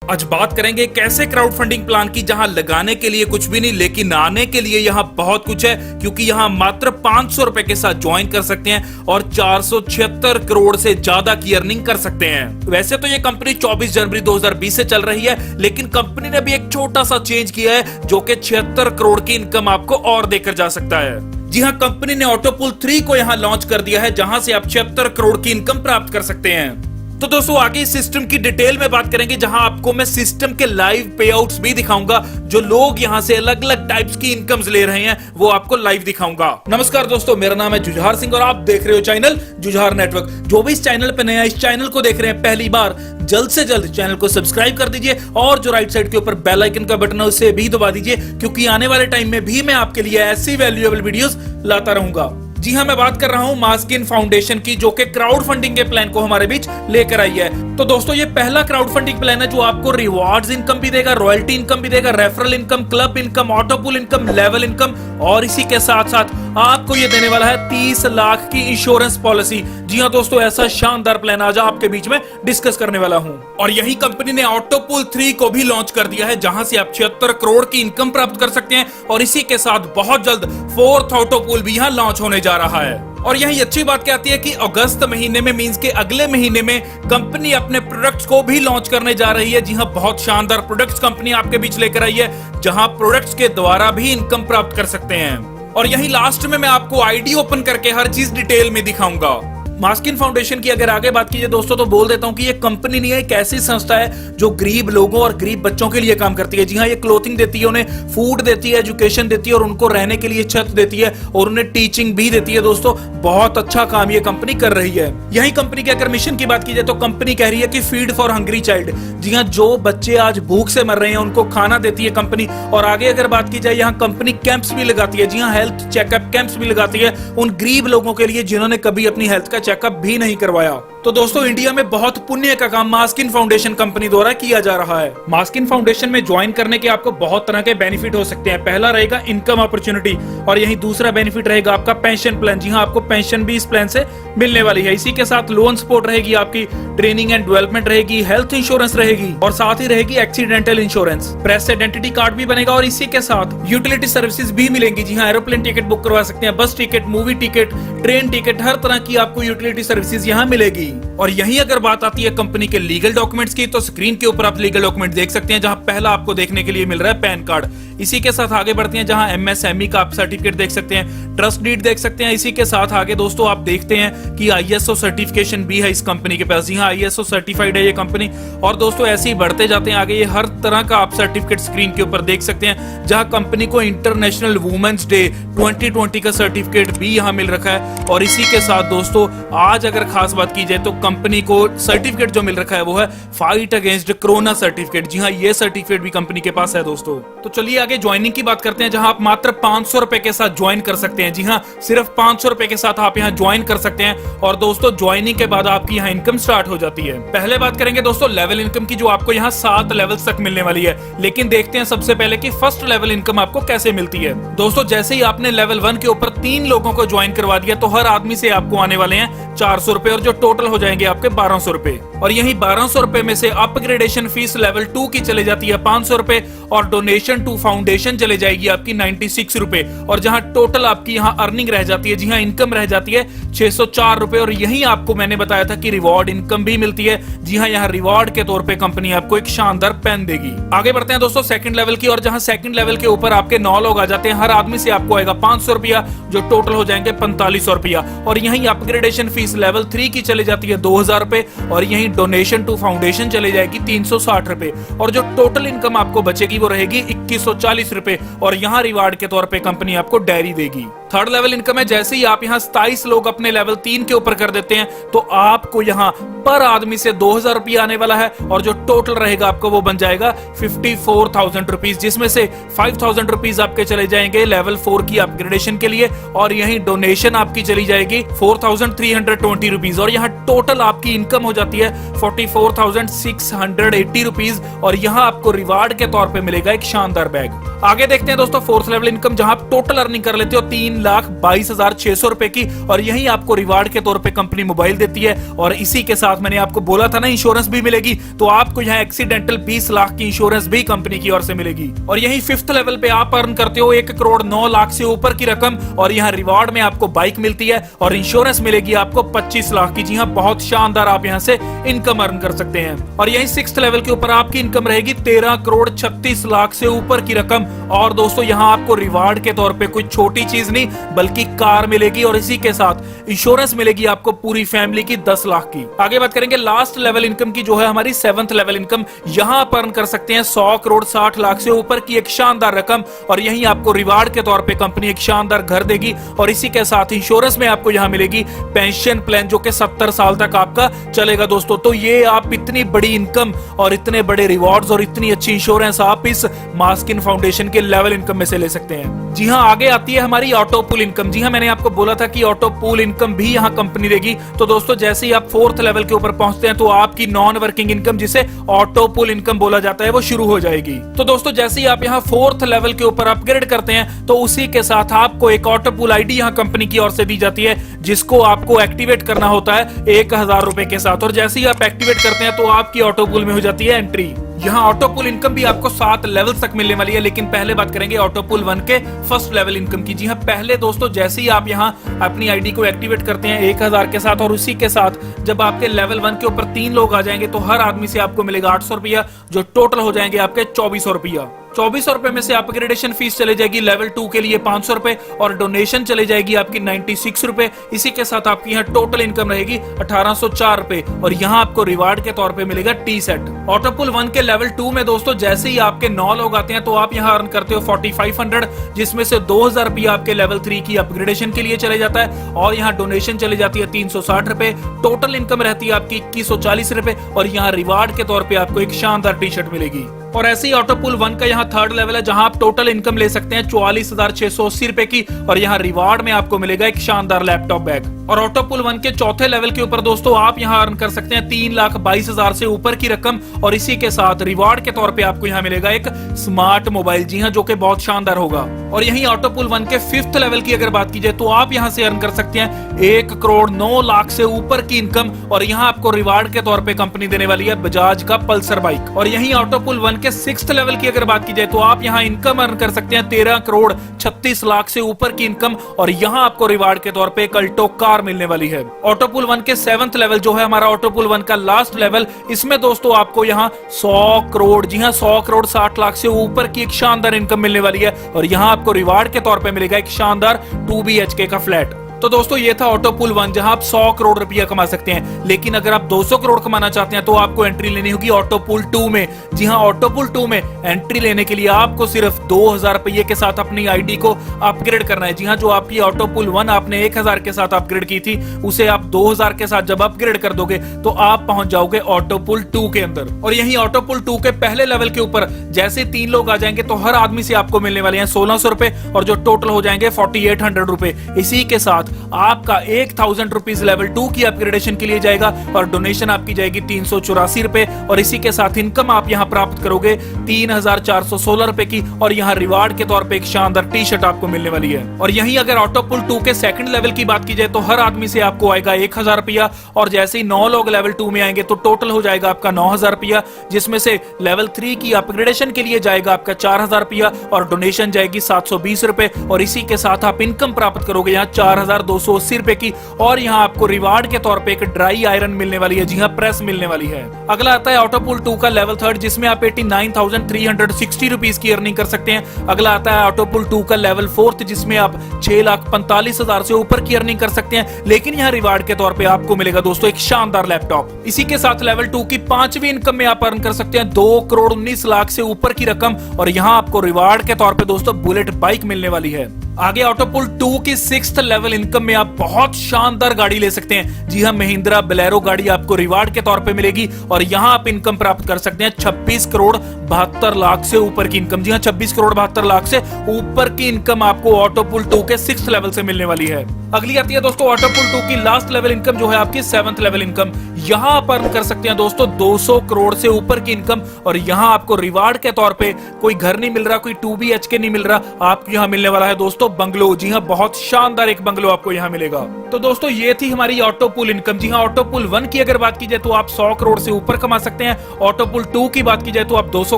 आज बात करेंगे कैसे क्राउड फंडिंग प्लान की, जहां लगाने के लिए कुछ भी नहीं लेकिन आने के लिए यहां बहुत कुछ है, क्योंकि यहां मात्र 500 रुपए के साथ ज्वाइन कर सकते हैं और 476 करोड़ से ज्यादा की अर्निंग कर सकते हैं। वैसे तो ये कंपनी 24 जनवरी 2020 से चल रही है, लेकिन कंपनी ने भी एक छोटा सा चेंज किया है जो कि 76 करोड़ की इनकम आपको और देकर जा सकता है। जी हां, कंपनी ने ऑटोपूल 3 को यहां लॉन्च कर दिया है, जहां से आप 76 करोड़ की इनकम प्राप्त कर सकते हैं। तो दोस्तों आगे इस सिस्टम की डिटेल में बात करेंगे, जहां आपको मैं सिस्टम के लाइव पे आउट्स भी दिखाऊंगा। जो लोग यहां से अलग अलग टाइप्स की इनकम्स ले रहे हैं वो आपको लाइव दिखाऊंगा। नमस्कार दोस्तों, मेरा नाम है जुझार सिंह और आप देख रहे हो चैनल जुझार नेटवर्क। जो भी इस चैनल पे नया इस चैनल को देख रहे हैं पहली बार, जल्द से जल्द चैनल को सब्सक्राइब कर दीजिए और जो राइट साइड के ऊपर बेल आइकन का बटन है उसे भी दबा दीजिए, क्योंकि आने वाले टाइम में भी मैं आपके लिए ऐसी वैल्यूएबल वीडियोस लाता रहूंगा। जी हां, मैं बात कर रहा हूं मास्किन फाउंडेशन की, जो कि क्राउड फंडिंग के प्लान को हमारे बीच लेकर आई है। तो दोस्तों ये पहला क्राउड फंडिंग प्लान है जो आपको रिवॉर्ड्स इनकम भी देगा, रॉयल्टी इनकम भी देगा, referral income, club income, autopool income, level income और इसी के साथ साथ आपको ये देने वाला है 30 लाख की इंश्योरेंस पॉलिसी। जी हां दोस्तों, ऐसा शानदार प्लान आज आपके बीच में डिस्कस करने वाला हूं। और यही कंपनी ने ऑटोपूल 3 को भी लॉन्च कर दिया है, जहां से आप 76 करोड़ की इनकम प्राप्त कर सकते हैं और इसी के साथ बहुत जल्द 4th ऑटोपूल भी यहां लॉन्च होने जा रहा है। और यही अच्छी बात क्या आती है कि अगस्त महीने में मींस के अगले महीने में कंपनी अपने प्रोडक्ट्स को भी लॉन्च करने जा रही है। जी हां, बहुत शानदार प्रोडक्ट्स कंपनी आपके बीच लेकर आई है, जहां प्रोडक्ट्स के द्वारा भी इनकम प्राप्त कर सकते हैं। और यही लास्ट में मैं आपको आईडी ओपन करके हर चीज डिटेल में दिखाऊंगा। मास्किन फाउंडेशन की अगर आगे बात कीजिए दोस्तों, तो बोल देता हूं कि ये कंपनी नहीं है, एक ऐसी संस्था है जो गरीब लोगों और गरीब बच्चों के लिए काम करती है। जी हां, ये क्लोथिंग देती है, उन्हें फूड देती है, एजुकेशन देती है और उनको रहने के लिए छत देती है और उन्हें टीचिंग भी देती है। दोस्तों बहुत अच्छा काम ये कंपनी कर रही है। यही कंपनी के अगर मिशन की बात की जाए तो कंपनी कह रही है कि फीड फॉर हंग्री चाइल्ड। जी हां, जो बच्चे आज भूख से मर रहे हैं उनको खाना देती है कंपनी। और आगे अगर बात की जाए, यहाँ कंपनी कैंप्स भी लगाती है। जी हां, हेल्थ चेकअप कैंप्स भी लगाती है उन गरीब लोगों के लिए जिन्होंने कभी अपनी हेल्थ का चेकअप भी नहीं करवाया। तो दोस्तों इंडिया में बहुत पुण्य का काम मास्किन फाउंडेशन कंपनी द्वारा किया जा रहा है। मास्किन फाउंडेशन में ज्वाइन करने के आपको बहुत तरह के बेनिफिट हो सकते हैं। पहला रहेगा इनकम अपॉर्चुनिटी और यही दूसरा बेनिफिट रहेगा आपका पेंशन प्लान। जी हां, आपको पेंशन भी इस प्लान से मिलने वाली है। इसी के साथ लोन सपोर्ट रहेगी, आपकी ट्रेनिंग एंड डेवलपमेंट रहेगी, हेल्थ इंश्योरेंस रहेगी और साथ ही रहेगी accidental insurance, press identity card भी बनेगा और इसी के साथ यूटिलिटी सर्विसेज भी मिलेंगी। जी हां, एरोप्लेन टिकट बुक करवा सकते हैं, bus ticket, movie ticket, train ticket, हर तरह की आपको यूटिलिटी सर्विसेज यहाँ मिलेगी। और यही अगर बात आती है कंपनी के लीगल डॉक्यूमेंट्स की, तो स्क्रीन के ऊपर आप लीगल डॉक्यूमेंट देख सकते हैं, जहां पहला आपको देखने के लिए मिल रहा है पैन कार्ड। इसी के साथ आगे बढ़ते हैं, जहां एमएसएमई का आप सर्टिफिकेट देख सकते हैं, ट्रस्ट डीड देख सकते हैं। इसी के साथ आगे दोस्तों आप देखते हैं कि आईएसओ सर्टिफिकेशन भी है इस कंपनी के पास। जी हां, आईएसओ सर्टिफाइड है ये कंपनी। और दोस्तों ऐसे ही बढ़ते जाते हैं आगे, ये हर तरह का आप सर्टिफिकेट स्क्रीन के ऊपर देख सकते हैं, जहां कंपनी को इंटरनेशनल वुमेन्स डे 2020 का सर्टिफिकेट भी यहां मिल रखा है। और इसी के साथ दोस्तों आज अगर खास बात की जाए तो कंपनी को सर्टिफिकेट जो मिल रखा है वो है फाइट अगेंस्ट कोरोना सर्टिफिकेट। जी हां, ये सर्टिफिकेट भी कंपनी के पास है दोस्तों। तो चलिए आगे ज्वाइनिंग की बात करते हैं, जहां आप मात्र 500 रुपए के साथ ज्वाइन कर सकते हैं। जी हां, सिर्फ 500 रुपए के साथ आप यहां ज्वाइन कर सकते हैं और दोस्तों ज्वाइनिंग के बाद आपकी यहां इनकम स्टार्ट हो जाती है। पहले बात करेंगे दोस्तों लेवल इनकम की, जो आपको यहां 7 लेवल्स तक मिलने वाली है। लेकिन देखते हैं सबसे पहले कि फर्स्ट लेवल इनकम आपको कैसे मिलती है। दोस्तों जैसे ही आपने लेवल 1 के ऊपर 3 लोगों को ज्वाइन करवा दिया तो हर आदमी से आपको आने वाले हैं 400 रुपए और जो टोटल हो जाएंगे आपके 1200 रुपए। और यही 1200 रुपए में से अपग्रेडेशन फीस लेवल 2 की चले जाती है 500 रुपए और डोनेशन टू फाउंडेशन चले जाएगी आपकी 96 रुपए। और जहां टोटल आपकी यहां अर्निंग रह जाती है, जी हां, इनकम रह जाती है 604 रुपए। और यही आपको मैंने बताया था कि रिवॉर्ड इनकम भी मिलती है। जी हां, यहाँ रिवॉर्ड के तौर पे कंपनी आपको एक शानदार पेन देगी। आगे बढ़ते हैं दोस्तों सेकंड लेवल की, और जहां सेकंड लेवल के ऊपर आपके 9 लोग आ जाते हैं, हर आदमी से आपको आएगा 500 रुपया, जो टोटल हो जाएंगे 4500 रुपया। और यही अपग्रेडेशन फीस लेवल 3 की चले जाती है 2000 रुपए और यही डोनेशन टू फाउंडेशन चले जाएगी 360 रुपए। और जो टोटल इनकम आपको बचेगी वो रहेगी 2140 रुपए। और यहाँ रिवार्ड के तौर पे कंपनी आपको डायरी देगी। थर्ड लेवल इनकम है, जैसे ही आप यहाँ 27 लोग अपने लेवल 3 के ऊपर कर देते हैं तो आपको यहाँ पर आदमी से 2000 रुपया आने वाला है और जो टोटल रहेगा आपको वो बन जाएगा 54,000 रुपीज, जिसमें से 5,000 रुपीज आपके चले जाएंगे लेवल 4 की अपग्रेडेशन के लिए और यही डोनेशन आपकी चली जाएगी 4,320 रुपीज। और यहाँ टोटल आपकी इनकम हो जाती है 44,680 रुपीज और यहाँ आपको रिवार्ड के तौर पे मिलेगा एक शानदार बैग। आगे देखते हैं दोस्तों फोर्थ लेवल इनकम, जहां आप टोटल अर्निंग कर लेते हो 3 3,22,600 रुपए की, और यही आपको रिवार्ड के तौर पे कंपनी मोबाइल देती है। और इसी के साथ मैंने आपको बोला था ना इंश्योरेंस भी मिलेगी, तो आपको यहाँ एक्सीडेंटल 20 लाख की इंश्योरेंस भी कंपनी की ओर से मिलेगी। और यही 5th लेवल पे आप अर्न करते हो 1,09,00,000 से ऊपर की रकम, और यहाँ रिवार्ड में आपको बाइक मिलती है और इंश्योरेंस मिलेगी आपको 25 लाख की। जी हाँ, बहुत शानदार, आप यहाँ से इनकम अर्न कर सकते हैं। और यही 6th लेवल के ऊपर आपकी इनकम रहेगी 13,36,00,000 से ऊपर की रकम। और दोस्तों यहाँ आपको रिवार्ड के तौर पे कोई छोटी चीज नहीं बल्कि कार मिलेगी, और इसी के साथ इंश्योरेंस मिलेगी आपको पूरी फैमिली की 10 लाख की। आगे बात करेंगे लास्ट लेवल इनकम की, जो है हमारी 7th लेवल इनकम। यहाँ आप अर्न कर सकते हैं 100,60,00,000 से ऊपर की एक शानदार रकम, और यही आपको रिवार्ड के तौर पे कंपनी एक शानदार घर देगी, और इसी के साथ इंश्योरेंस में आपको यहाँ मिलेगी पेंशन प्लान, जो कि 70 साल तक आपका चलेगा दोस्तों। तो ये आप इतनी बड़ी इनकम और इतने बड़े रिवॉर्ड्स और इतनी अच्छी इंश्योरेंस आप इस मास्किन फाउंडेशन के लेवल इनकम में से ले सकते हैं। जी हाँ, आगे आती है हमारी ऑटो पूल इनकम। जी हाँ, मैंने आपको बोला था कि ऑटो पूल इनकम भी यहाँ कंपनी देगी। तो दोस्तों जैसे ही आप 4th लेवल के ऊपर पहुंचते हैं तो आपकी नॉन वर्किंग इनकम, जिसे ऑटो पूल इनकम बोला जाता है, वो शुरू हो जाएगी। तो दोस्तों जैसे ही आप यहाँ 4th लेवल के ऊपर अपग्रेड करते हैं तो उसी के साथ आपको एक ऑटो पूल आईडी यहाँ कंपनी की ओर से दी जाती है, जिसको आपको एक्टिवेट करना होता है 1,000 रुपए के साथ। और जैसे ही आप एक्टिवेट करते हैं तो आपकी ऑटो पूल में हो जाती है एंट्री। यहाँ ऑटो पूल इनकम भी आपको 7 लेवल तक मिलने वाली है, लेकिन पहले बात करेंगे ऑटो पूल 1 के 1st लेवल इनकम की। जी हाँ, पहले दोस्तों जैसे ही आप यहाँ अपनी आईडी को एक्टिवेट करते हैं 1,000 के साथ, और उसी के साथ जब आपके लेवल 1 के ऊपर 3 लोग आ जाएंगे तो हर आदमी से आपको मिलेगा 800 रुपया, जो टोटल हो जाएंगे आपके 2400 रुपया। 2400 रुपए में से अपग्रेडेशन फीस चले जाएगी लेवल 2 के लिए 500 रुपए, और डोनेशन चले जाएगी आपकी 96 रुपए। इसी के साथ आपकी यहाँ टोटल इनकम रहेगी 1804 रुपए, और यहाँ आपको रिवार्ड के तौर पे मिलेगा टी सेट। ऑटो पूल 1 के लेवल 2 में दोस्तों जैसे ही आपके 9 लोग आते हैं तो आप यहाँ अर्न करते हो 4500, जिसमें से 2000 रुपया आपके लेवल 3 की अपग्रेडेशन के लिए चले जाता है, और यहाँ डोनेशन चली जाती है 360 रुपए। टोटल इनकम रहती है आपकी 2140 रुपए, और यहाँ रिवार्ड के तौर पे आपको एक शानदार टी शर्ट मिलेगी। और ऐसे ही ऑटो पूल 1 का यहाँ 3rd लेवल है, जहां आप टोटल इनकम ले सकते हैं 44,680 रुपए की, और यहाँ रिवार्ड में आपको मिलेगा एक शानदार लैपटॉप बैग। और ऑटो पूल 1 के 4थे लेवल के ऊपर दोस्तों आप यहाँ अर्न कर सकते हैं 3,22,000 से ऊपर की रकम, और इसी के साथ रिवार्ड के तौर पे आपको यहाँ मिलेगा एक स्मार्ट मोबाइल। जी हाँ, जो कि बहुत शानदार होगा। और यही ऑटो पूल 1 के 5th लेवल की अगर बात की जाए तो आप यहाँ से अर्न कर सकते हैं 1,09,00,000 से ऊपर की इनकम, और यहाँ आपको रिवार्ड के तौर पे कंपनी देने वाली है बजाज का पल्सर बाइक। और यही ऑटो पूल 1 के 6th लेवल की अगर बात की जाए तो आप यहाँ इनकम अर्न कर सकते हैं 13,36,00,000 से ऊपर की इनकम, और यहाँ आपको रिवार्ड के तौर पे एक अल्टो कार मिलने वाली है। ऑटो पूल 1 के 7th लेवल जो है हमारा ऑटो पूल 1 का लास्ट लेवल, इसमें दोस्तों आपको यहाँ 100 करोड़, जी हाँ 100,60,00,000 से ऊपर की एक शानदार इनकम मिलने वाली है, और यहाँ आपको रिवार्ड के तौर पे मिलेगा एक शानदार 2 BHK का फ्लैट। तो दोस्तों ये था ऑटो पूल 1, जहां आप 100 करोड़ रुपया कमा सकते हैं। लेकिन अगर आप 200 करोड़ कमाना चाहते हैं तो आपको एंट्री लेनी होगी ऑटो पूल 2 में। जी हां, ऑटो पूल 2 में एंट्री लेने के लिए आपको सिर्फ 2000 रुपये के साथ अपनी आईडी को अपग्रेड करना है। जी हां, जो आपकी ऑटो पूल 1 आपने 1000 के साथ अपग्रेड की थी, उसे आप 2000 के साथ जब अपग्रेड कर दोगे तो आप पहुंच जाओगे ऑटो पूल 2 के अंदर। और यही ऑटो पूल 2 के पहले लेवल के ऊपर जैसे 3 लोग आ जाएंगे तो हर आदमी से आपको मिलने वाले हैं 1600 रुपए, और जो टोटल हो जाएंगे 4800 रुपए। इसी के साथ आपका 1000 रुपीज लेवल 2 की अपग्रेडेशन के लिए जाएगा, और डोनेशन आपकी जाएगी 384 रुपए, और इसी के साथ इनकम आप यहां प्राप्त करोगे 3416 रुपए की, और यहां रिवार्ड के तौर पे एक शानदार टी शर्ट आपको मिलने वाली है। और यहीं अगर ऑटो पूल 2 के सेकंड लेवल की बात की जाए तो हर आदमी से आपको आएगा 1000 रुपया, और जैसे ही 9 लोग लेवल 2 में आएंगे तो टोटल हो जाएगा आपका 9000 रुपया, जिसमें से लेवल 3 की अपग्रेडेशन के लिए जाएगा आपका 4000 रुपया, और डोनेशन जाएगी 720 रुपए, और इसी के साथ आप इनकम प्राप्त करोगे यहाँ 4280 रुपए की, और यहाँ आपको रिवार्ड के तौर पे एक ड्राई आयरन मिलने वाली है। जी हाँ, प्रेस मिलने वाली है। अगला आता है ऑटो पूल 2 का लेवल 3, जिसमें आप 89,360 रुपीज की अर्निंग कर सकते हैं। अगला आता है ऑटो पूल 2 का लेवल 4, जिसमें आप 6,45,000 से ऊपर की अर्निंग कर सकते हैं, लेकिन यहाँ रिवार्ड के तौर पे आपको मिलेगा दोस्तों एक शानदार लैपटॉप। इसी के साथ लेवल 2 की 5वीं इनकम में आप अर्न कर सकते हैं 2,19,00,000 से ऊपर की रकम, और यहाँ आपको रिवार्ड के तौर पे दोस्तों बुलेट बाइक मिलने वाली है। आगे ऑटो पूल 2 की 6th लेवल इनकम में आप बहुत शानदार गाड़ी ले सकते हैं। जी हाँ, महिंद्रा बोलेरो गाड़ी आपको रिवार्ड के तौर पे मिलेगी, और यहाँ आप इनकम प्राप्त कर सकते हैं 26 करोड़ 72 लाख से ऊपर की इनकम। जी हाँ, 26 करोड़ 72 लाख से ऊपर की इनकम आपको ऑटो पूल 2 के 6th लेवल से मिलने वाली है। अगली आती है दोस्तों ऑटो पूल 2 की लास्ट लेवल इनकम, जो है आपकी 7th लेवल इनकम। यहाँ आप अर्न कर सकते हैं दोस्तों 200 करोड़ से ऊपर की इनकम, और यहाँ आपको रिवार्ड के तौर पे कोई घर नहीं मिल रहा, कोई 2 BHK नहीं मिल रहा, आपको यहाँ मिलने वाला है दोस्तों दोस्तों बंगलो, जी हाँ बहुत शानदार एक बंगलो आपको यहाँ मिलेगा। तो दोस्तों ये थी हमारी ऑटो पूल इनकम। जी हाँ, ऑटो पूल 1 की अगर बात की जाए तो आप 100 करोड़ से ऊपर कमा सकते हैं। ऑटो पूल 2 की बात की जाए तो आप 200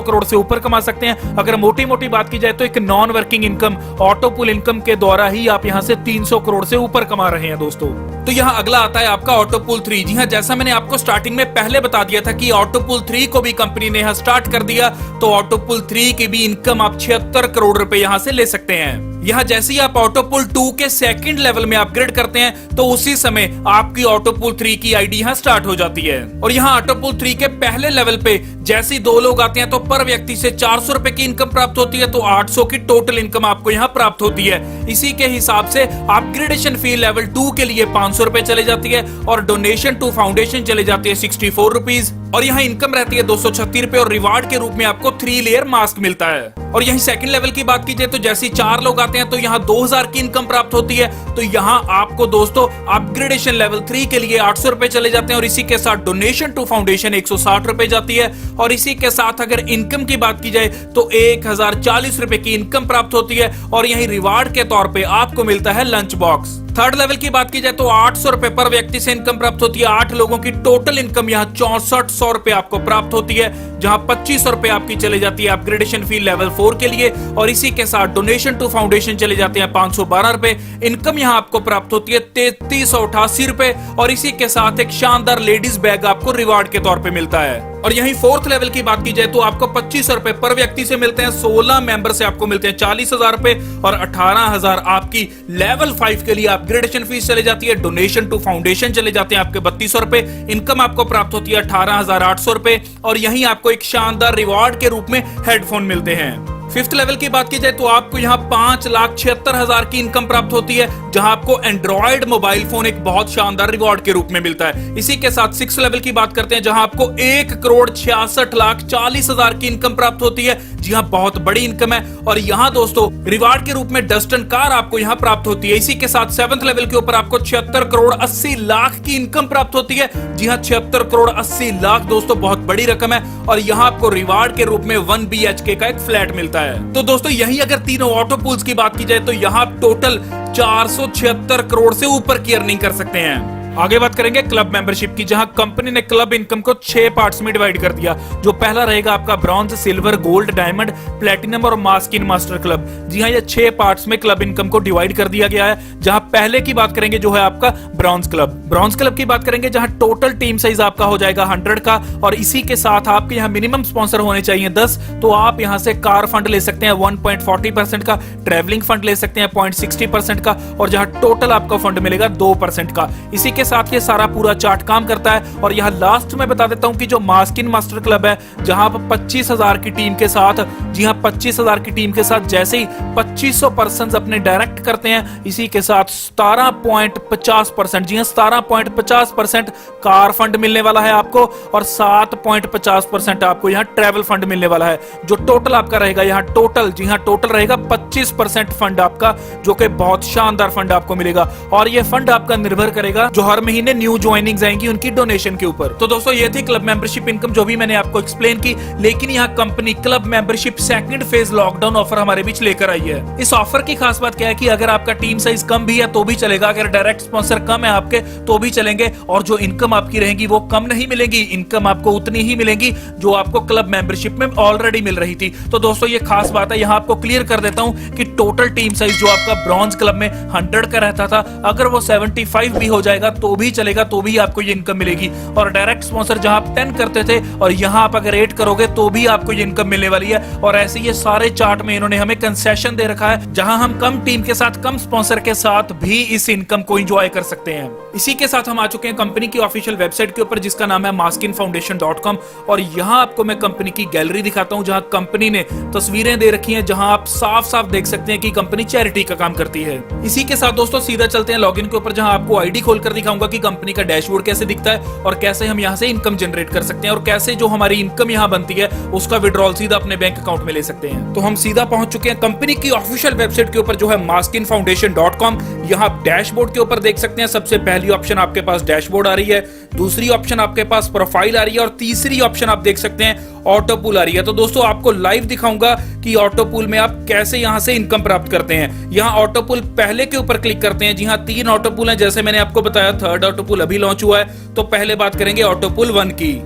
करोड़ से ऊपर कमा सकते हैं। अगर मोटी मोटी बात की जाए तो एक non working income auto pool income के द्वारा ही आप यहाँ से 300 करोड़ से ऊपर कमा रहे हैं दोस्तों। तो यहाँ अगला आता है आपका ऑटो पूल 3। जी हाँ, जैसा मैंने आपको स्टार्टिंग में पहले बता दिया था कि ऑटो पूल 3 को भी कंपनी ने यहाँ स्टार्ट कर दिया, तो ऑटो पूल 3 की भी इनकम आप 76 करोड़ रुपए यहाँ से ले सकते हैं। यहाँ जैसे ही आप ऑटो पूल 2 के सेकंड लेवल में अपग्रेड करते हैं तो उसी समय आपकी ऑटो पूल 3 की आईडी यहाँ स्टार्ट हो जाती है। और यहाँ ऑटो पूल 3 के पहले लेवल पे जैसे ही 2 लोग आते हैं तो पर व्यक्ति से 400 रुपए की इनकम प्राप्त होती है, तो 800 की टोटल इनकम आपको यहाँ प्राप्त होती है। इसी के हिसाब से अपग्रेडेशन फी लेवल 2 के लिए 500 रुपए चले जाती है और डोनेशन टू फाउंडेशन चले जाती है 64 रुपीज। और यहाँ इनकम रहती है 236 रुपए और रिवार्ड के रूप में आपको 3 लेयर मास्क मिलता है। और यही सेकंड लेवल की बात की जाए तो जैसे 4 लोग आते हैं तो यहाँ 2000 की इनकम प्राप्त होती है। तो यहाँ आपको दोस्तों अपग्रेडेशन लेवल 3 के लिए 800 रुपए चले जाते हैं और इसी के साथ डोनेशन टू फाउंडेशन 160 रुपए जाती है। और इसी के साथ अगर इनकम की बात की जाए तो 1040 रुपए की इनकम प्राप्त होती है और यही रिवार्ड के तौर पे आपको मिलता है लंच बॉक्स। थर्ड लेवल की बात की जाए तो 800 रुपए पर व्यक्ति से इनकम प्राप्त होती है। 8 लोगों की टोटल इनकम यहाँ 6400 रुपए आपको प्राप्त होती है, जहां 2500 रुपए आपकी चले जाती है अपग्रेडेशन फी लेवल 4 के लिए और इसी के साथ डोनेशन टू फाउंडेशन चले जाते हैं 512 रुपए। इनकम यहाँ आपको प्राप्त होती है 3388 रुपए और इसी के साथ एक शानदार लेडीज बैग आपको रिवार्ड के तौर पे मिलता है। और यही फोर्थ लेवल की बात की जाए तो आपको 2500 रुपए पर व्यक्ति से मिलते हैं। 16 मेंबर से आपको मिलते हैं 40,000 रुपए और 18,000 आपकी लेवल 5 के लिए अपग्रेडेशन फीस चले जाती है। डोनेशन टू फाउंडेशन चले जाते हैं आपके 3200 रुपए। इनकम आपको प्राप्त होती है 18,800 रुपए और यही आपको एक शानदार रिवार्ड के रूप में हेडफोन मिलते हैं। फिफ्थ लेवल की बात की जाए तो आपको यहाँ 5,76,000 की इनकम प्राप्त होती है, जहां आपको एंड्रॉइड मोबाइल फोन एक बहुत शानदार रिवॉर्ड के रूप में मिलता है। इसी के साथ सिक्स लेवल की बात करते हैं जहां आपको 1,66,40,000 की इनकम प्राप्त होती है। जी हाँ, बहुत बड़ी इनकम है। और यहाँ दोस्तों रिवार्ड के रूप में डस्टन कार आपको यहाँ प्राप्त होती है। इसी के साथ सेवंथ लेवल के ऊपर आपको 76,80,00,000 की इनकम प्राप्त होती है। जी हाँ, 76,80,00,000 दोस्तों बहुत बड़ी रकम है। और यहाँ आपको रिवार्ड के रूप में 1 BHK का एक फ्लैट मिलता है। तो दोस्तों यही अगर तीनों ऑटो पूल्स की बात की जाए तो यहाँ टोटल 476 करोड़ से ऊपर की अर्निंग कर सकते हैं। आगे बात करेंगे क्लब मेंबरशिप की, जहां कंपनी ने क्लब इनकम को 6 पार्ट्स में डिवाइड कर दिया। जो पहला रहेगा आपका bronze, silver, gold, diamond, platinum और मास्किन मास्टर क्लब। जी हाँ, ये 6 पार्ट्स में क्लब इनकम को डिवाइड कर दिया गया है। जहां पहले की बात करेंगे जो है आपका ब्रॉन्ज क्लब। ब्रॉन्ज क्लब की बात करेंगे जहां टोटल टीम साइज आपका हो जाएगा 100 का और इसी के साथ आपके यहाँ मिनिमम स्पॉन्सर होने चाहिए 10। तो आप यहाँ से कार फंड ले सकते हैं 1.40% का, ट्रेवलिंग फंड ले सकते हैं 0.60% का और जहां टोटल आपको फंड मिलेगा 2% का। इसी के साथ ये सारा पूरा चार्ट काम करता है। और यहाँ लास्ट में बता देता हूं कि जो मास्किन मास्टर क्लब है जहां आप 25,000 की टीम के साथ, जी हाँ 25,000 की टीम के साथ जैसे ही 2500 पर्सन अपने डायरेक्ट करते हैं, इसी के साथ 17.50%, जी हाँ 17.50% कार फंड मिलने वाला है आपको और 7.50% आपको यहाँ ट्रेवल फंड मिलने वाला है। जो टोटल आपका रहेगा यहाँ टोटल, जी हाँ टोटल रहेगा 25% फंड आपका, जो कि बहुत शानदार फंड आपको मिलेगा। और ये फंड आपका निर्भर करेगा जो हर महीने न्यू ज्वाइनिंग्स आएंगी उनकी डोनेशन के ऊपर। तो दोस्तों ये थी क्लब मेंबरशिप इनकम जो भी मैंने आपको एक्सप्लेन की। लेकिन यहाँ company club membership second phase lockdown offer हमारे बीच लेकर आई है। इस ऑफर की खास बात क्या है कि अगर आपका टीम साइज कम भी है तो भी चलेगा, अगर डायरेक्ट स्पॉन्सर कम है आपके तो भी चलेंगे और जो इनकम आपकी रहेगी वो कम नहीं मिलेगी, इनकम आपको उतनी ही मिलेगी जो आपको क्लब मेंबरशिप में ऑलरेडी मिल रही थी। तो दोस्तों ये खास बात है, यहाँ आपको क्लियर कर देता हूँ कि टोटल टीम साइज जो आपका ब्रॉन्ज क्लब में 100 का रहता था, अगर वो 75 भी हो जाएगा तो भी चलेगा, तो भी आपको ये इनकम मिलेगी। और डायरेक्ट स्पॉन्सर जहां आप 10 करते थे और यहां आप अगर 8 करोगे तो भी आपको ये इनकम मिलने वाली है। और ऐसे ये सारे चार्ट में इन्होंने हमें कंसेशन दे रखा है जहां हम कम टीम के साथ, कम स्पॉन्सर के साथ भी इस इनकम को एंजॉय कर सकते हैं। इसी के साथ हम आ चुके हैं कंपनी की ऑफिशियल वेबसाइट के ऊपर जिसका नाम है maskinfoundation.com और यहां आपको मैं कंपनी की गैलरी दिखाता हूं जहां कंपनी ने तस्वीरें दे रखी हैं, जहां आप साफ साफ देख सकते हैं कि कंपनी चैरिटी का काम करती है। इसी के साथ दोस्तों सीधा चलते हैं लॉगिन के ऊपर, जहां आपको आईडी खोलकर दिखाऊंगा कि कंपनी का डैशबोर्ड कैसे दिखता है और कैसे हम यहाँ से इनकम जनरेट कर सकते हैं और कैसे जो हमारी इनकम यहाँ बनती है उसका विड्रॉल सीधा अपने बैंक अकाउंट में ले सकते हैं। तो हम सीधा पहुंच चुके हैं कंपनी की ऑफिशियल वेबसाइट के ऊपर जो है maskinfoundation.com। यहाँ आप डैशबोर्ड के ऊपर देख सकते हैं। सबसे पहली ऑप्शन आपके पास डैशबोर्ड आ रही है, दूसरी ऑप्शन आपके पास प्रोफाइल आ रही है और तीसरी ऑप्शन आप देख सकते हैं ऑटो पूल आ रही है। तो दोस्तों आपको लाइव दिखाऊंगा कि ऑटो पूल में आप कैसे यहां से इनकम प्राप्त करते हैं। यहां ऑटो पूल पहले के ऊपर क्लिक करते हैं। जी हाँ, 3 ऑटो पूल हैं जैसे मैंने आपको बताया। थर्ड ऑटो पूल अभी लॉन्च हुआ है। तो पहले बात करेंगे ऑटो पूल 1 की।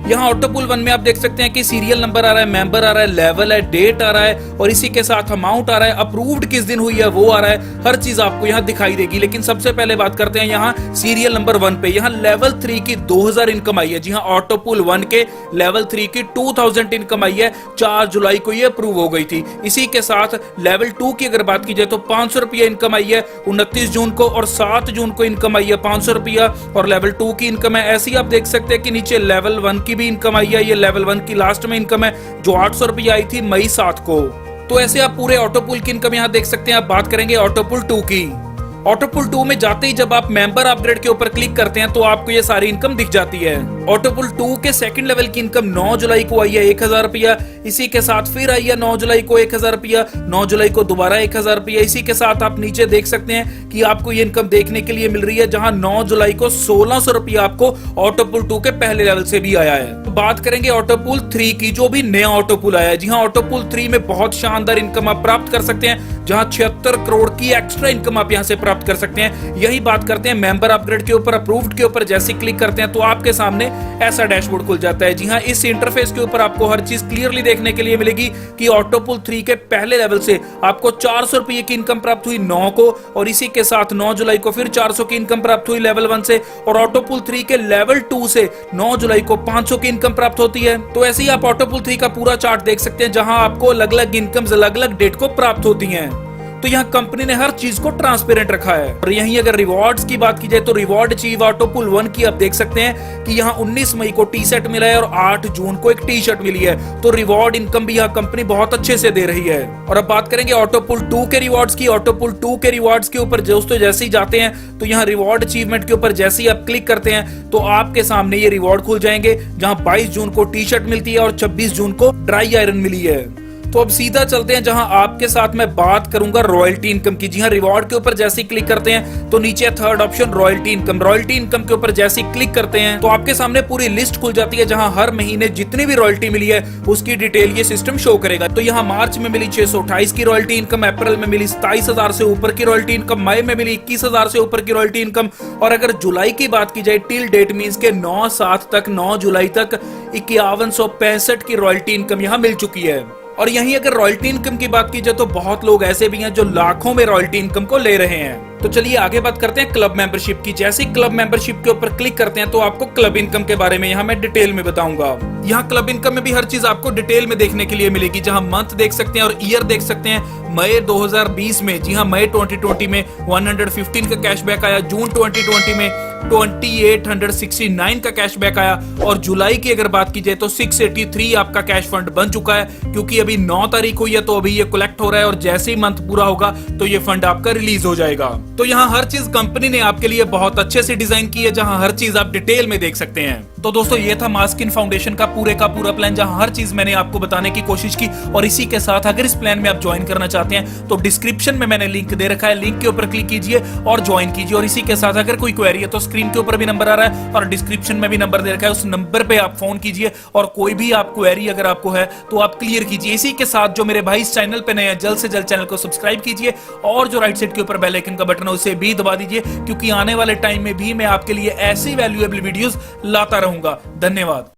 यहाँ ऑटो पूल 1 में आप देख सकते हैं कि सीरियल नंबर आ रहा है, मेंबर आ रहा है, लेवल है, डेट आ रहा है और इसी के साथ अमाउंट आ रहा है, अप्रूव्ड किस दिन हुई है वो आ रहा है। हर चीज आपको यहाँ दिखाई देगी। लेकिन सबसे पहले बात करते हैं यहाँ सीरियल नंबर 1 पे। यहाँ लेवल 3 की 2000 इनकम आई है। जी हाँ, ऑटो पूल 1 के लेवल 3 की 2000 इनकम आई है। 4 जुलाई को ये अप्रूव हो गई थी। इसी के साथ लेवल 2 की अगर बात की जाए तो 500 रुपया इनकम आई है 29 जून को और 7 जून को इनकम आई है 500 रुपया और लेवल 2 की इनकम है। ऐसी आप देख सकते हैं कि नीचे लेवल 1 की भी इनकम आई है। ये लेवल 1 की लास्ट में इनकम है जो 800 रुपया आई थी मई 7 को। तो ऐसे आप पूरे ऑटो पूल की इनकम यहां देख सकते हैं। आप बात करेंगे ऑटो पूल 2 की। ऑटो पूल 2 में जाते ही जब आप मेंबर अपग्रेड के ऊपर क्लिक करते हैं तो आपको ये सारी इनकम दिख जाती है। ऑटो पूल 2 के सेकंड लेवल की इनकम 9 जुलाई को आई है 1000 रुपया। इसी के साथ फिर आई है 9 जुलाई को 1000 रुपया, 9 जुलाई को दोबारा 1000 रुपया। इसी के साथ आप नीचे देख सकते हैं कि आपको ये इनकम देखने के लिए मिल रही है, जहां 9 जुलाई को 1600 रुपया आपको ऑटो पूल 2 के पहले लेवल से भी आया है। तो बात करेंगे ऑटो पूल 3 की, जो भी नया ऑटो पूल आया है। जी हाँ, ऑटो पूल 3 में बहुत शानदार इनकम आप प्राप्त कर सकते हैं, जहां 76 करोड़ की एक्स्ट्रा इनकम आप यहां से प्राप्त कर सकते हैं। यही बात करते हैं मेंबर अपग्रेड के ऊपर। अप्रूव्ड के ऊपर जैसे क्लिक करते हैं तो आपके सामने ऐसा डैशबोर्ड खुल जाता है। जी हाँ, इस इंटरफेस के ऊपर आपको हर चीज क्लियरली देखने के लिए मिलेगी कि ऑटो पूल 3 के पहले लेवल से आपको 400 रुपये की इनकम प्राप्त हुई 9 को और इसी के साथ 9 जुलाई को फिर 400 की इनकम प्राप्त हुई लेवल 1 से और ऑटो पूल 3 के लेवल 2 से 9 जुलाई को 500 की इनकम प्राप्त होती है। तो ऐसे ही आप ऑटो पूल 3 का पूरा चार्ट देख सकते हैं, जहां आपको अलग अलग इनकम अलग अलग डेट को प्राप्त होती हैं। तो यहाँ कंपनी ने हर चीज को ट्रांसपेरेंट रखा है। और यहीं अगर रिवॉर्ड्स की बात की जाए तो रिवॉर्ड अचीव ऑटो पूल 1 की आप देख सकते हैं कि यहाँ 19 मई को टी शर्ट मिला है और 8 जून को एक टी शर्ट मिली है। तो रिवॉर्ड इनकम भी यहाँ कंपनी बहुत अच्छे से दे रही है। और अब बात करेंगे ऑटो पूल 2 के रिवॉर्ड्स की। ऑटो पूल 2 के रिवॉर्ड्स के ऊपर दोस्तों जैसे ही जाते हैं तो यहाँ रिवॉर्ड अचीवमेंट के ऊपर जैसे ही आप क्लिक करते हैं तो आपके सामने ये रिवॉर्ड खुल जाएंगे, जहाँ 22 जून को टी शर्ट मिलती है और 26 जून को ड्राई आयरन मिली है। तो अब सीधा चलते हैं जहां आपके साथ मैं बात करूंगा रॉयल्टी इनकम की। जी हां, रिवॉर्ड के ऊपर जैसे ही क्लिक करते हैं तो नीचे third option royalty income. Royalty income के ऊपर जैसे ही क्लिक करते हैं तो आपके सामने पूरी लिस्ट खुल जाती है, जहां हर महीने जितनी भी रॉयल्टी मिली है उसकी डिटेल ये सिस्टम शो करेगा। तो यहाँ मार्च में मिली 628 की रॉयल्टी इनकम, अप्रैल में मिली 27,000 से ऊपर की रॉयल्टी इनकम, मई में मिली 21,000 से ऊपर की रॉयल्टी इनकम और अगर जुलाई की बात की जाए टिल डेट मींस के 9/7 तक 9 जुलाई तक 5165 की रॉयल्टी इनकम यहाँ मिल चुकी है। और यहीं अगर रॉयल्टी इनकम की बात की जाए तो बहुत लोग ऐसे भी हैं जो लाखों में रॉयल्टी इनकम को ले रहे हैं। तो चलिए आगे बात करते हैं क्लब मेंबरशिप की। जैसे ही क्लब मेंबरशिप के ऊपर क्लिक करते हैं तो आपको क्लब इनकम के बारे में यहाँ मैं डिटेल में बताऊंगा। यहाँ क्लब इनकम में भी हर चीज आपको डिटेल में देखने के लिए मिलेगी, जहाँ मंथ देख सकते हैं और ईयर देख सकते हैं। मई 2020 में, जी हाँ मई 2020 में 115 का कैशबैक आया, जून 2020 में 2869 का कैशबैक आया और जुलाई की अगर बात की जाए तो 683 आपका कैश फंड बन चुका है, क्योंकि अभी 9 तारीख हुई है तो अभी ये कलेक्ट हो रहा है और जैसे ही मंथ पूरा होगा तो ये फंड आपका रिलीज हो जाएगा। तो यहाँ हर चीज कंपनी ने आपके लिए बहुत अच्छे से डिजाइन की है, जहाँ हर चीज आप डिटेल में देख सकते हैं। तो दोस्तों ये था मास्किन फाउंडेशन का पूरा प्लान, जहां हर चीज मैंने आपको बताने की कोशिश की। और इसी के साथ अगर इस प्लान में आप ज्वाइन करना चाहते हैं तो डिस्क्रिप्शन में मैंने लिंक दे रखा है, लिंक के ऊपर क्लिक कीजिए और ज्वाइन कीजिए। और इसी के साथ अगर कोई क्वेरी है तो स्क्रीन के ऊपर भी नंबर आ रहा है और डिस्क्रिप्शन में भी नंबर दे रखा है, उस नंबर पे आप फोन कीजिए और कोई भी आप क्वेरी अगर आपको है तो आप क्लियर कीजिए। इसी के साथ जो मेरे भाई इस चैनल पे नए हैं जल्द से जल्द चैनल को सब्सक्राइब कीजिए और जो राइट साइड के ऊपर बेल आइकन का बटन है उसे भी दबा दीजिए, क्योंकि आने वाले टाइम में भी मैं आपके लिए ऐसी वैल्यूएबल वीडियोस लाता रहूंगा। धन्यवाद।